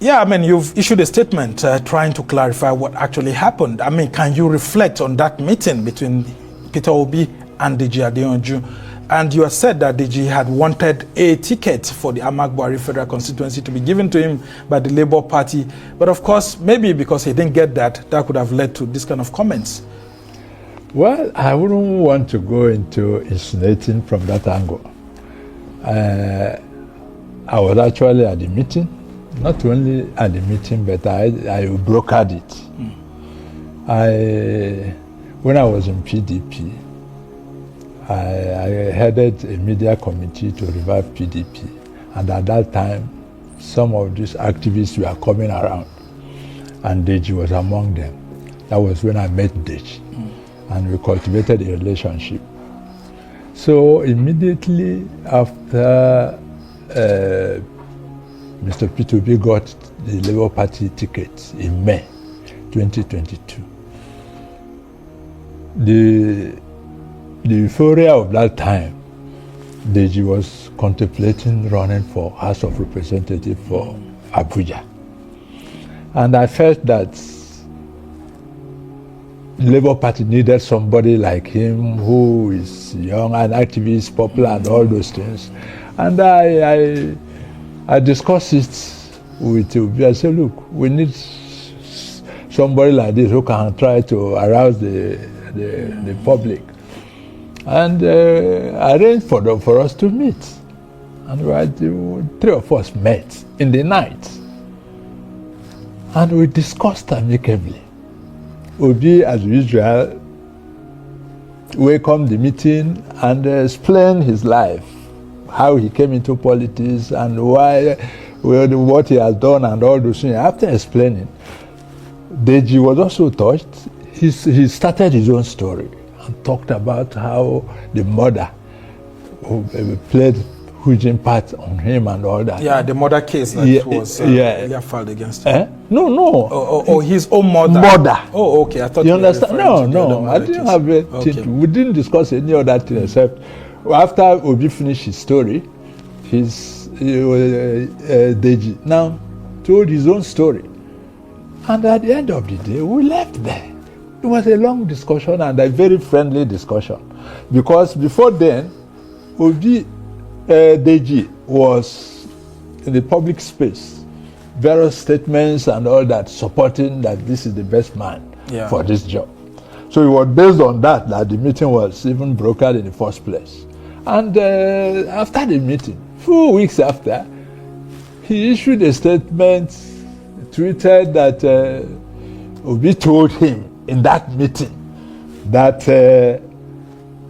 Yeah, I mean, you've issued a statement trying to clarify what actually happened. I mean, can you reflect on that meeting between Peter Obi and DG Adeyanju? And you have said that DG had wanted a ticket for the Amagbari Federal Constituency to be given to him by the Labour Party. But of course, maybe because he didn't get that, that could have led to this kind of comments. Well, I wouldn't want to go into insinuating from that angle. I was actually at the meeting, not only at the meeting, but I brokered it. When I was in PDP, I headed a media committee to revive PDP. And at that time, some of these activists were coming around, and Deji was among them. That was when I met Deji, and we cultivated a relationship. So immediately after Mr. P2B got the Labour Party ticket in May 2022, the euphoria of that time, Deji was contemplating running for House of Representatives for Abuja. And I felt that the Labour Party needed somebody like him who is young and activist, popular, and all those things. And I discussed it with Obi. I said, look, we need somebody like this who can try to arouse the public. And arranged for us to meet. And three of us met in the night. And we discussed amicably. Obi, as usual, welcomed the meeting and explained his life, how he came into politics and what he has done and all those things. After explaining, Deji was also touched. He started his own story and talked about how the mother played huge impact on him and all that. Yeah, the mother case that was earlier filed against him. No. His own mother. Oh, okay. I thought you understand? No. I didn't have it. Okay. We didn't discuss any other thing except after Obi finished his story, Deji now told his own story. And at the end of the day, we left there. It was a long discussion and a very friendly discussion. Because before then, Deji was in the public space, various statements and all that, supporting that this is the best man for this job. So it was based on that the meeting was even brokered in the first place. And after the meeting, 4 weeks after, he issued a statement, tweeted that Obi told him in that meeting that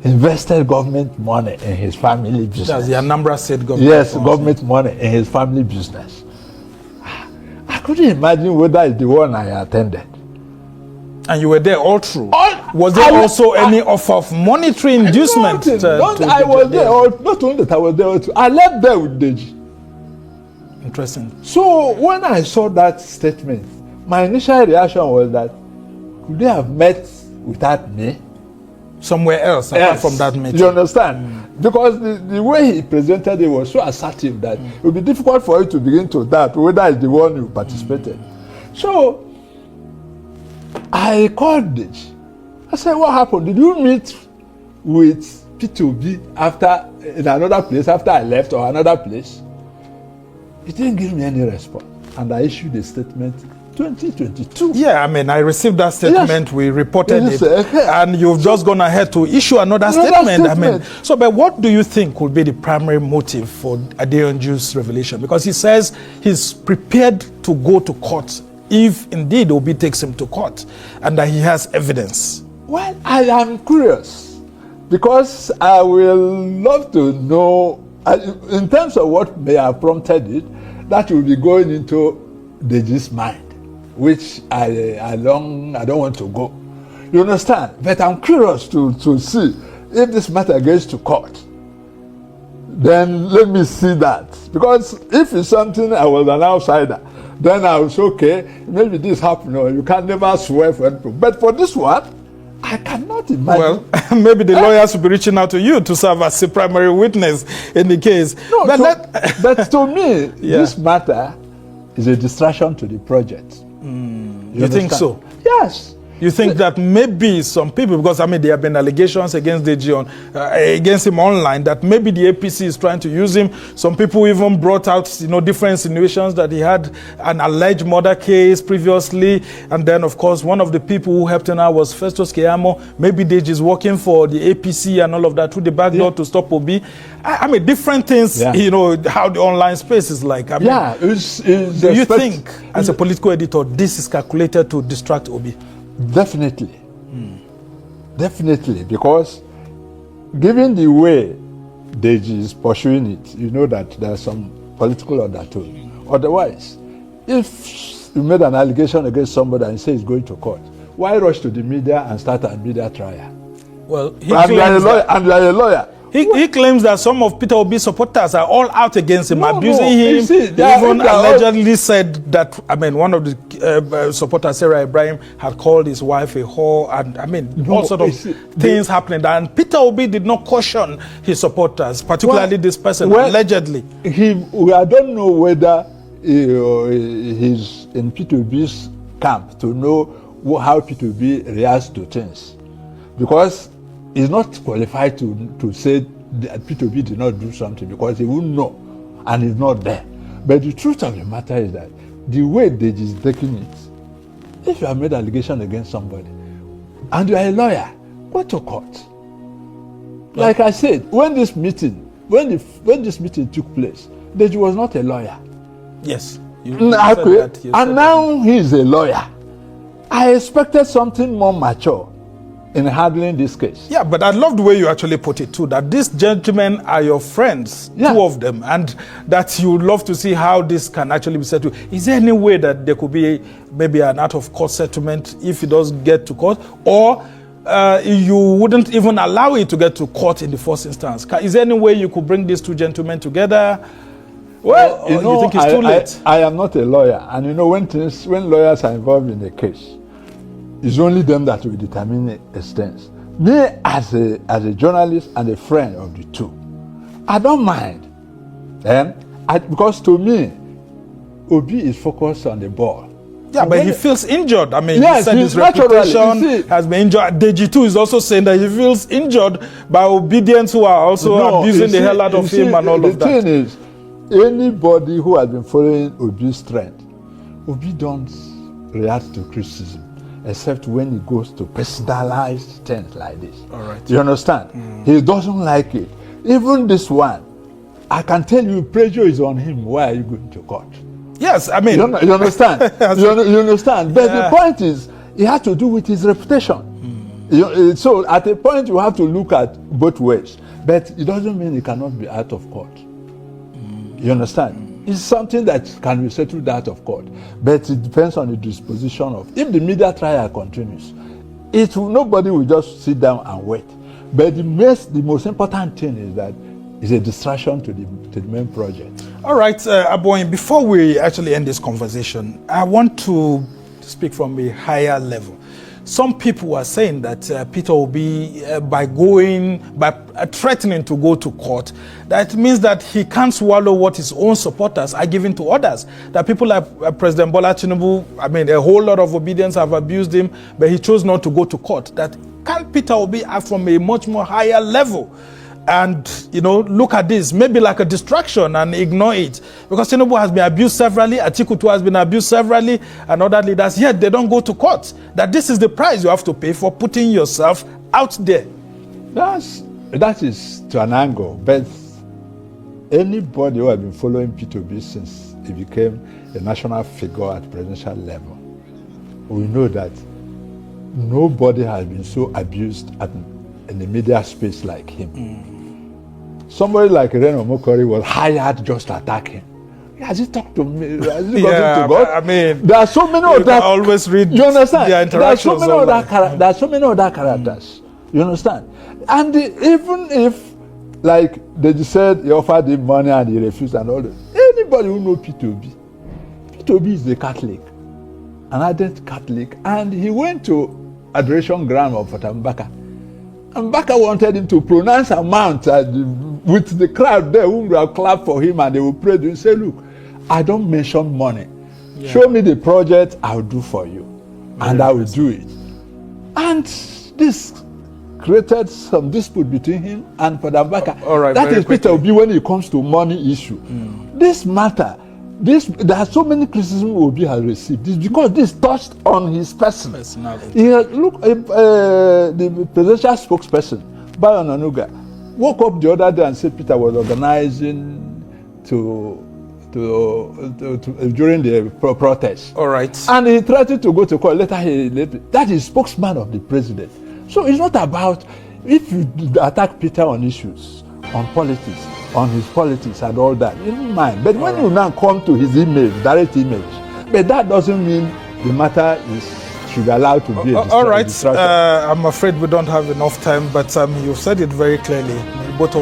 invested government money in his family business. That's the Anambra State government. Yes, government money in his family business. I couldn't imagine whether it's the one I attended. And you were there all through? Was there also any offer of monetary inducement? I was there. Not only that, I was there all through. I left there with Deji. Interesting. So when I saw that statement, my initial reaction was that could they have met without me? Somewhere else, apart from that meeting. You understand? Because the way he presented it was so assertive that it would be difficult for you to begin to doubt whether it's the one who participated. So I called Deji. I said, what happened? Did you meet with P2B in another place after I left or another place? He didn't give me any response. And I issued a statement 2022. Yeah, I mean, I received that statement. Yes. We reported it. And you've just gone ahead to issue another statement. I mean, but what do you think would be the primary motive for Adeyanju's revelation? Because he says he's prepared to go to court if indeed Obi takes him to court and that he has evidence. Well, I am curious because I will love to know, in terms of what may have prompted it, that will be going into Deji's mind, which I don't want to go. You understand? But I'm curious to see if this matter goes to court. Then let me see that. Because if it's something I was an outsider, then I was okay, maybe this happened, or you can never swear for anything. But for this one, I cannot imagine. Well, maybe the lawyers will be reaching out to you to serve as a primary witness in the case. No, but to me, this matter is a distraction to the project. You think so? Yes. You think that maybe some people, because I mean there have been allegations against DG against him online, that maybe the APC is trying to use him. Some people even brought out, different insinuations that he had an alleged murder case previously, and then of course one of the people who helped him out was Festus Keyamo. Maybe DG is working for the APC and all of that through the back door to stop Obi. I mean different things. How the online space is like. I mean, do you think, as a political editor, this is calculated to distract Obi? Definitely. Definitely, because given the way Deji is pursuing it, you know that there's some political undertone. Otherwise, if you made an allegation against somebody and say he's going to court, why rush to the media and start a media trial? Well, you are a lawyer. He claims that some of Peter Obi's supporters are all out against him, abusing him. See, even allegedly said that, one of the supporters, Sarah Ibrahim, had called his wife a whore, and all sort of things happening. And Peter Obi did not caution his supporters, particularly this person, allegedly. I don't know whether he's in Peter Obi's camp to know how Peter Obi reacts to things. Because he's not qualified to say that Peter Obi did not do something, because he wouldn't know and he's not there. But the truth of the matter is that the way they is taking it, if you have made an allegation against somebody and you are a lawyer, go to court. Like I said, when this meeting took place, Deji was not a lawyer. Yes. And now he is a lawyer. I expected something more mature in handling this case. Yeah, but I love the way you actually put it too, that these gentlemen are your friends, two of them, and that you would love to see how this can actually be settled. Is there any way that there could be maybe an out-of-court settlement if it does get to court, or you wouldn't even allow it to get to court in the first instance? Is there any way you could bring these two gentlemen together? Well, you think it's too late? I am not a lawyer, and when lawyers are involved in a case, it's only them that will determine the stance. Me, as a journalist and a friend of the two, I don't mind. Because to me, Obi is focused on the ball. Yeah, but he feels injured. He said his reputation has been injured. Deji too is also saying that he feels injured by obedience who are also abusing the hell out of him and all of that. The thing is, anybody who has been following Obi's trend, Obi don't react to criticism, except when he goes to personalized things like this. All right. You understand? He doesn't like it. Even this one, I can tell you, pressure is on him. Why are you going to court? Yes, you understand? you understand? But the point is, it has to do with his reputation. So at a point, you have to look at both ways. But it doesn't mean it cannot be out of court. You understand? It's something that can be settled out of court, but it depends on the disposition of. If the media trial continues, nobody will just sit down and wait. But the most important thing is that it's a distraction to the main project. All right, Abonyi, before we actually end this conversation, I want to speak from a higher level. Some people are saying that Peter Obi, by threatening to go to court, that means that he can't swallow what his own supporters are giving to others. That people like President Bola Tinubu, a whole lot of obedience have abused him, but he chose not to go to court. That can't Peter Obi act from a much more higher level and, look at this, maybe like a distraction and ignore it? Because Tinubu has been abused severally, Atiku too has been abused severally, and other leaders, yet they don't go to court. That this is the price you have to pay for putting yourself out there. That is to an angle, but anybody who has been following P2B since he became a national figure at presidential level, we know that nobody has been so abused in the media space like him. Somebody like Reno Mokori was hired just to attack him. Has he talked to me? Has he gotten to God? There are so many of that. Always read. You understand? Their interactions. There are so many other characters. You understand? And even if, like they just said, he offered him money and he refused and all that. Anybody who knows P2B is a Catholic, an ardent Catholic, and he went to adoration ground of Fatambaka. And Mbaka wanted him to pronounce amount with the crowd there who will clap for him and they will pray to him. Say, look, I don't mention money. Show me the project, I'll do for you. And I will do it. And this created some dispute between him and Fada Mbaka. All right, that is Peter Obi when it comes to money issue. This matter, there are so many criticisms Obi has received. This because this touched on his person. He had, look, the presidential spokesperson, Bayo Nanuga, woke up the other day and said Peter was organizing during the protest. All right. And he threatened to go to court. That is spokesman of the president. So it's not about if you attack Peter on issues, on politics, on his politics and all that, you don't mind. But when you now come to his image, direct image, but that doesn't mean the matter should be allowed to be all right. I'm afraid we don't have enough time, but you've said it very clearly. Both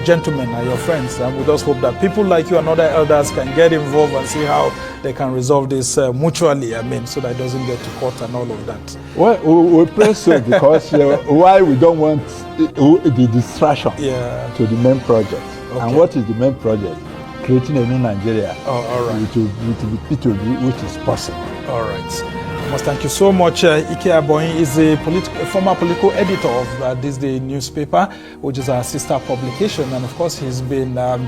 gentlemen are your friends, and we just hope that people like you and other elders can get involved and see how they can resolve this mutually, so that it doesn't get to court and all of that. Well, we pray so, because why we don't want the distraction to the main project. Okay. And what is the main project? Creating a new Nigeria. All right. With P2B, which is possible. All right. I must thank you so much. Ike Abonyi is a former political editor of this day newspaper, which is our sister publication, and of course he's been out